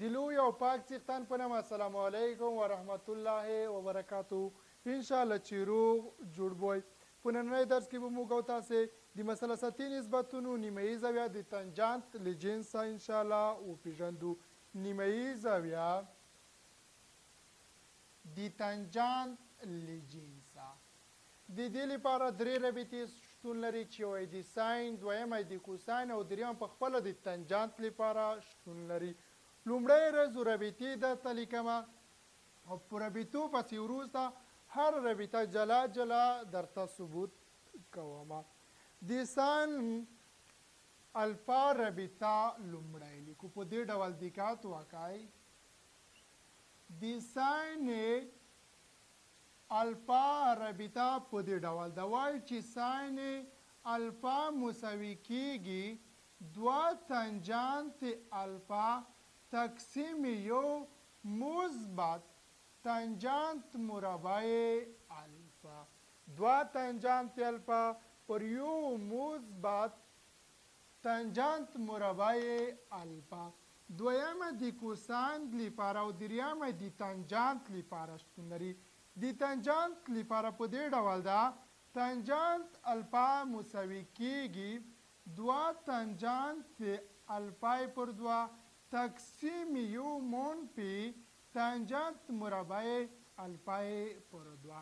د لوی او پاک څښتن په نامه السلام علیکم ورحمت الله وبرکاتو انشاءالله چې روغ جوړ بوی په نننی درس کې به موږ او تاسې د مثلثاتي نسبتونو نیمهیي زاویه د تنجانت له جنسه انشاءالله وپېژندو. نیمهیي زاویه د تنجانت له جنسه د دې لپاره درې رابطې شتون لري چې یو یې د ساین، دویم یې د کوساین او دریم په خپله د تنجانت لپاره شتون لري. لومړی رزو رابطې درته لیکمه او په رابطو پسې وروسته هر رابطه جلا جلا درته ثبوت کومه. د ساین الفا رابطه لومړی لیکو په دې ډول دقت وکړئ. د ساین الفا رابطه په دې ډول ده، وایي چې ساین الفا مساوي کیږي دوه تنجانت الفا تقسیم یو مثبت تنجانت مربع الفا. دوه تنجانت الفا پر یو مثبت تنجانت مربع الفا. دویمه د کوساین لپاره او دریمه د تنجانت لپاره شتون لري. د تنجانت لپاره په دې ډول ده، تنجانت الفا مساوي کیږي دوه تنجانت الفا پر دوه تقسیم یو منفی تنجانت مربع الفا پر دوه.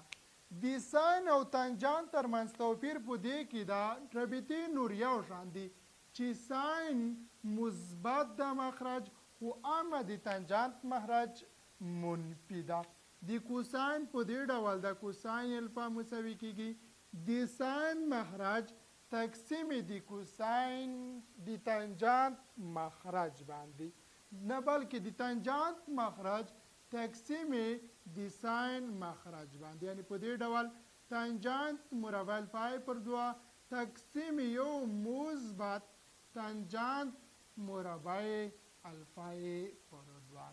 د ساین او تنجانت ترمنځ توپیر په دې کې ده رابطې نور یو شان دي چې ساین مثبت ده مخرج خو اما د تنجانت مخرج منفي ده. د کوساین په دې ډول ده، کوساین الفا مساوي کیږي د ساین مخرج تقسیم د کوساین د تنجانت مخرج باندې، نه بلکې د تنجانت مخرج تقسیم د ساین مخرج باندې، یعنی په دې ډول تنجانت مربع الفا پر دوه تقسیم یو مثبت تنجانت مربع الفا پر دوه.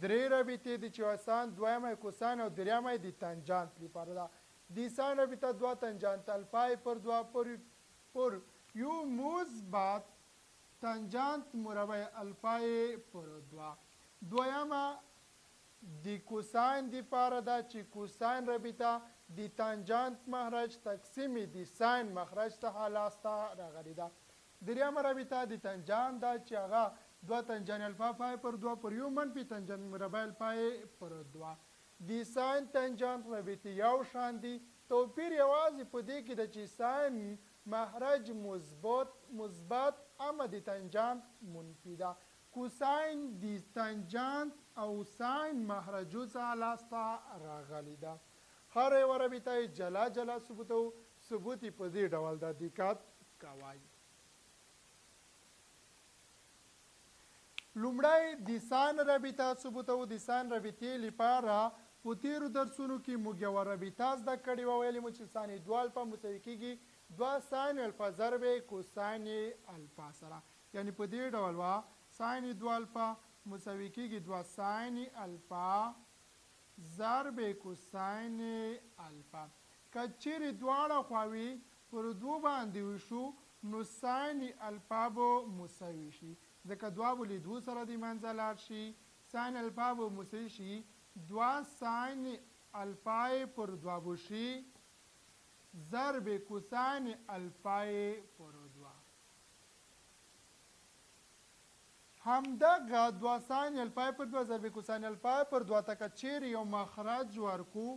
درې رابطې دي چې ساین، دویمه کوساین او دریمه د تنجانت لپاره ده. د ساین رابطه دوه تنجانت الفا پر دوه پر یو مثبت تنجانت مربع الفا پر دوه. دویمه د کوساین لپاره ده چې کوساین رابطه د تنجانت مخرج تقسیم د ساین مخرج څخه لاسته راغلې ده. دریمه رابطه د تنجانت ده چې هغه دوه تنجانت الفا پای پر دوه پر یو منفي تنجانت مربع الفا پر دوه. د ساین تنجانت رابطې یو شان دي، توپیر یوازې په دې کې ده چې ساین مخرج مثبت اما د تنجانت منفي ده. کوساین د تنجانت او ساین مخرجو څخه لاسته راغلې ده. هر یوه رابطه جلا جلا ثبوتو، ثبوت یې په دې ډول ده، دقت کوئ. لومړی د ساین رابطه ثبوتو. د ساین رابطې لپاره په تیرو درسونو کې موږ یوه رابطه زده کړې وه، ویلې مو چې ساین دوه الفا مساوي کیږي دوه ساین الفا ضرب کوساین الفا سره، یعنی په دې ډول وه ساین دوه الفا مساوي کیږي دوه ساین الفا ضرب کوساین الفا. که چیرې دواړه خواوې پر دوه باندې وشو نو ساین الفا به مساوي شي، ځکه دوه به له دوه سره د منځه لاړ شي. ساین الفا به مساوي شي دوه ساین الفا پر دوه به شي ضرب کوساین الفا پر دوه. همدغه دوه ساین الفا پر دوه ضرب کوساین الفا پر دوه ته که چیرې یو مخرج ورکو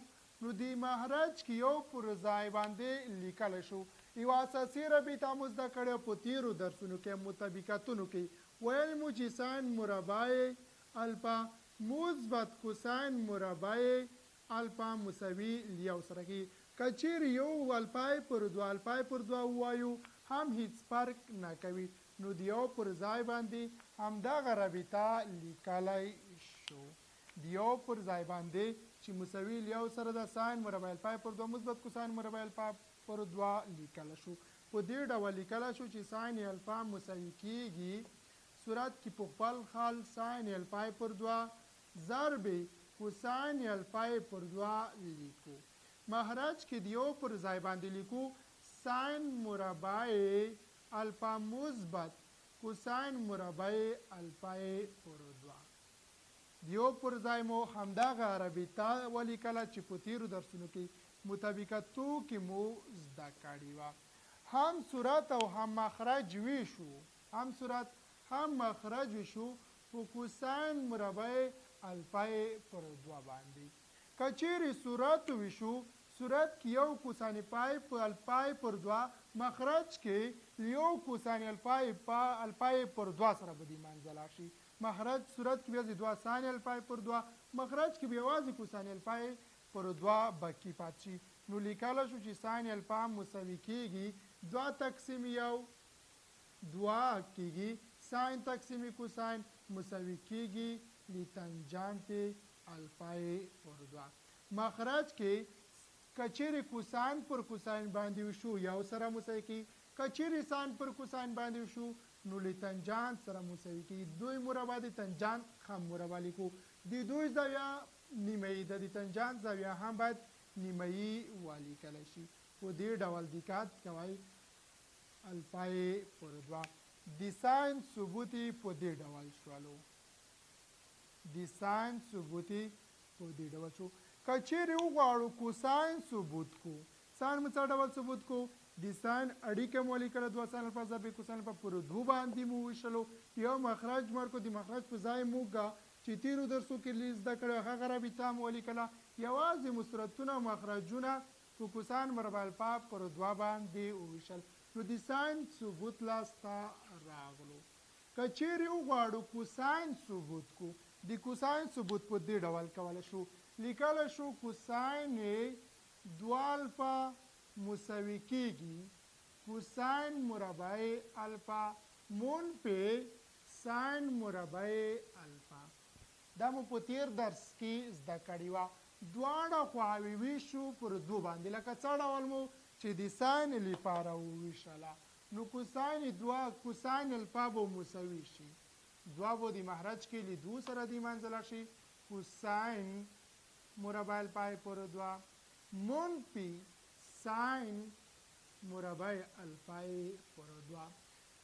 نو د مخرج کې یو پر ځای باندې لیکلی شو. یوه اساسي رابطه مو زده کړې په تیرو درسونو کې مطابقتونو کې، ویل مو چې ساین مربع الفا مثبت کوساین مربع الفا مساوي یو سره کېږي. که چیرې یو الفا پر دوه الفا پر دوه ووایو هم هیڅ فرق نه کوي، نو د یو پر ځای باندې همدغه رابطه لیکلی شو. د یو پر ځای باندې چې مساوي یو سره د ساین مربع الفا پر دوه مثبت کوساین مربع الفا پر دوه لیکلی شو. په دې ډول لیکلی شو چې ساین الفا مساوي کیږي صورت کې په خپل حال ساین الفا پر دوه ضرب کوساین الفا پر دوه لیکو. مخرج کې د یو پر ځای باندې لیکو ساین مربع الفا مثبت کوساین مربع الفا پر 2. دیو پر ځای مو همدغه رابطه ولیکله چې په تیرو درسونو کې مطابقتو کې مو زده کړې وه. هم صورت او هم مخرج ویشو، هم صورت هم مخرج ویشو په کوساین مربع الفا پر 2 باندې. که چیرې صورت ویشو، صورت کې یو کوساین پای په الفا پر 2، مخرج کې یو کوساین الفا پر 2 سره به دې منځله شي. مخرج صورت کې بیا 2 ساین الفا پر 2، مخرج کې بیا یوازې کوساین الفا پر 2 باقي پاتې شي. نو لیکلی شو چې ساین الفا مساوي کېږي 2 تقسیم 1 2 کېږي ساین تقسیم کوساین مساوي کېږي لتنجانت الفا پر 2. مخرج کې کچیرې کوساین پر کوساین باندې وشو یو سره مساوي کېږي، کچیرې ساین پر کوساین باندې وشو نو لتنجانت سره مساوي کېږي. دوی مربع د تنجانت هم مربع لیکو، د دوی زاویه نیمهیي ده، د تنجانت زاویه هم باید نیمهیي ولیکلی شي. په دې ډول دقت کوئ الفا پر 2. د ساین ثبوت په دې ډول شولو، د ساین ثبوت په دې ډول شو. که چیرې وغواړو کوساین ثبوت کو، ساین مو څه ډول ثبوت کو؟ د ساین اړیکه مو لیکله 2 ساین الفا ضرب کوساین الفا پر 2 باندې مو ویشلو. یو مخرج مرکو، د مخرج په ځای موږ چې تیرو درسو کې زده کړی هغه رابطه مو ولیکله. یوازې مصورتونه او مخرجونه په کوساین مربع الفا پر 2 باندې وویشل. نو د ساین ثبوت لاسته راغلو. که چیرې وغواړو کوساین ثبوت کو، د کوساین ثبوت په دې ډول کولی شو. لیکلی شو کوساین 2 الفا مساوي کېږي کوساین مربع الفا منفي ساین مربع الفا. دا مو په تیر درس کې زده کړې وه. دواړه خواوې ویشو پر 2 باندې، لکه څه ډول مو چې د ساین لپاره وویشله. نو کوساین الفا به مساوي شي 2 به د مخرج کې له 2 سره د منځله شي کوساین مربع الفا پر 2 منفي ساین مربع الفا پر 2.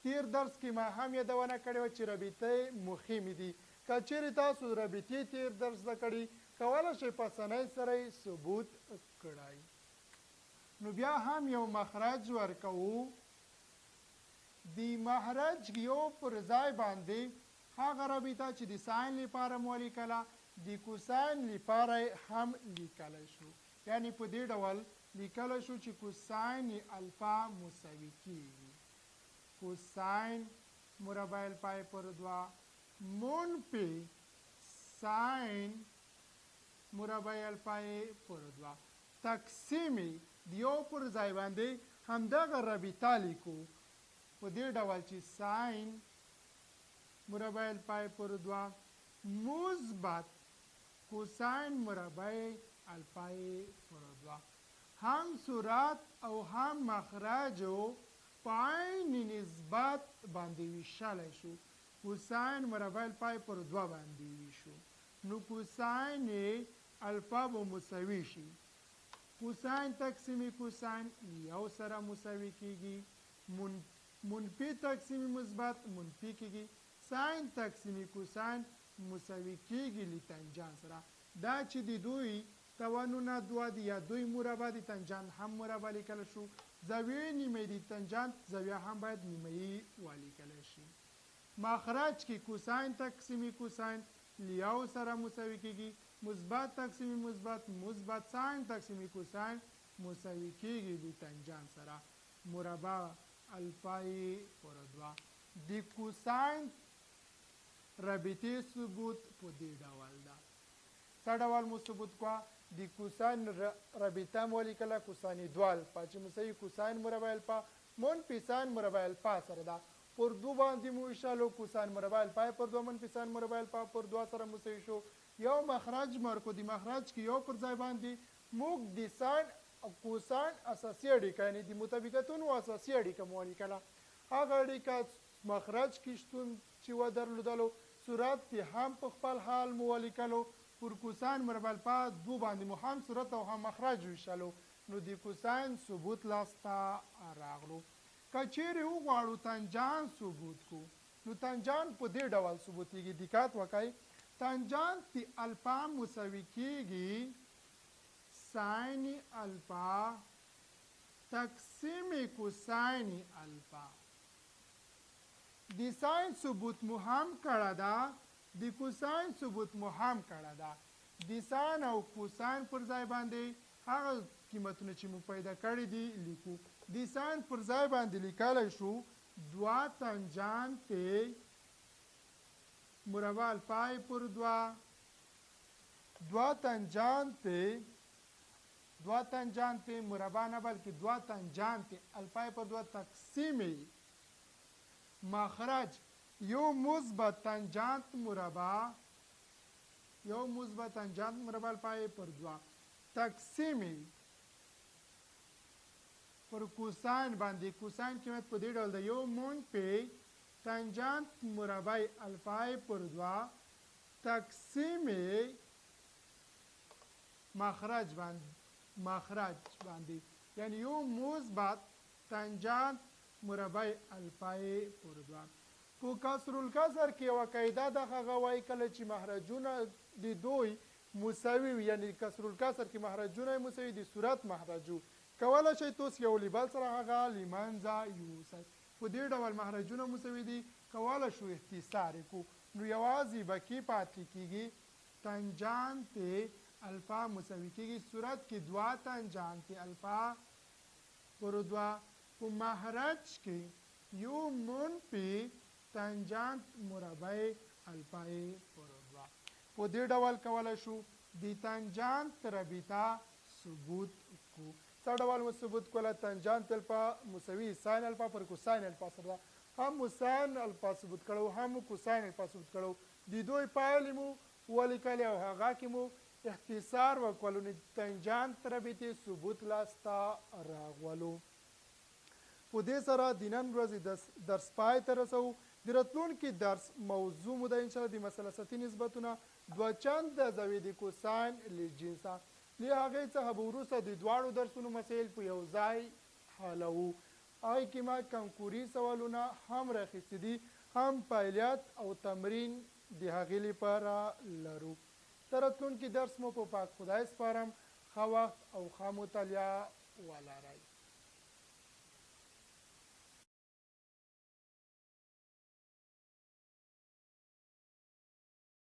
تیر درس کې ما هم یادونه کړې وه چې رابطې مهمې دي. که چیرې تاسو رابطې تیر درس زده کړي کولی شئ په اسانۍ سره یې ثبوت کړئ. نو بیا هم یو مخرج ورکوو. د مخرج یو پر ځای باندې هغه رابطه چې د ساین لپاره مو ولیکله د کوساین لپاره هم لیکلی شو. یعنې په دې ډول لیکلی شو چې کوساین الفا مساوي کېږي کوساین مربع الفا پر 2 منفي ساین مربع الفا پر 2 تقسیم د یو پر ځای باندې همدغه رابطه لیکو په دې ډول چې ساین مربع الفا پر 2 مثبت کوساین مربع الفا پر 2. هم صورت او هم مخرج په عین نسبت باندې ویشلی شو. کوساین مربع الفا پر 2 باندې ویشو نو کوساین الفا به مساوي شي کوساین تقسیم کوساین یو سره مساوي کېږي منفي تقسیم مثبت منفي کېږي ساین تقسیم کوساین مساوي کېږي له تنجان سره. دا چې د دوی توانونه 2 دي یا دوی مربع د تنجانت هم مربع لیکلی شو. زاویې نیمهیي د تنجانت زاویه هم باید نیمهیي ولیکلی شي. مخرج کې کوساین تقسیم کوساین له یو سره مساوي کېږي مثبت تقسیم مثبت مثبت ساین تقسیم کوساین مساوي کېږي د تنجانت سره. مربع الفا پر 2. د کوساین رابطې ثبوت په دې ډول ده. څه ډول مو ثبوت کړه؟ د کوساین رابطه مو ولیکله کوساین 2 الفا چې مساوي کوساین مربع الفا منفي ساین مربع الفا سره ده. پر 2 باندې مو ویشلو کوساین مربع الفا پر 2 منفي ساین مربع الفا پر 2 سره مساوي شو. یو مخرج مرکو، د مخرج کې یو پر ځای باندې موږ د ساین او کوساین اساسي اړیکه یعنې د مطابقتونو اساسي اړیکه مو ولیکله. هغه اړیکه مخرج کې شتون چې ودرلودلو، صورت کې هم په خپل حال مو ولیکلو. پر کوساین مربع الفا 2 باندې مو هم صورت او هم مخرج ویشلو. نو د کوساین ثبوت لاسته راغلو. که چیرې وغواړو تنجان ثبوت کو، نو تنجان په دې ډول ثبوتېږي. دقت وکړئ تنجانت الفا مساوي کېږي ساین الفا تقسیم کوساین الفا. د ساین ثبوت مو هم کړه ده، د کوساین ثبوت مو هم کړه ده. د ساین او کوساین پر ځای باندې هغه قیمتونه چې مو پیدا کړي دي لیکو. د ساین پر ځای باندې لیکلی شو 2 تنجانت مربع الفا پر 2 تنجانت مربع نه بلکې 2 تنجانت الفا پر 2 تقسیم مخرج یو مثبت تنجانت مربع الفا پر 2 تقسیم پر کوساین باندې. کوساین قیمت په دې ډول ده یو منفی تنجانت مربع الفا پر 2 تقسیم مخرج باندې یعنی یو مثبت تنجانت مربع الفا پر 2. په کسر الکسر کې یوه قاعده ده هغه وایي کله چې مخرجونه د دوی مساوي وي یعنی کسر الکسر کې مخرجونه مساوي دي صورت مخرجو کولی شئ تاسو یو له بل سره هغه له منځه یوسئ. په دې ډول مخرجونه مساوي دي کولی شو اختصار یې کړو نو یوازې به کې پاتې کېږي تنجانت الفا مساوي کېږي صورت کې 2 تنجانت الفا پر 2 په مخرج کې یو منفی تنجانت مربع الفا پر 2. په دې ډول کولی شو د تنجانت رابطه ثبوت کړو. څه ډول مو ثبوت کوله تنجانت الفا مساوي ساین الفا پر کوساین الفا سره هم مو ساین الفا ثبوت کړو هم مو کوساین الفا ثبوت کړو. د دوی پایلې مو ولیکلې او هغه کې مو اختصار وکولو نو تنجانت رابطې ثبوت لاسته راغولو. په دې سره د نن ورځې درس پای ته رسوو. د راتلونکي درس موضوع مو ده انشاءالله د مثلثي نسبتونه 2 چنده زاویې د کوساین له جنسه. له هغې څخه به وروسته د دواړو درسونو مسایل په یو ځای حلوو. هغې کې ما کنکوري سوالونه هم راخیستي دي هم فعالیت او تمرین د هغې لپاره لرو. تر راتلونکي درس مو په پاک خدای سپارم. ښه وخت او ښه مطالعه ولرئ.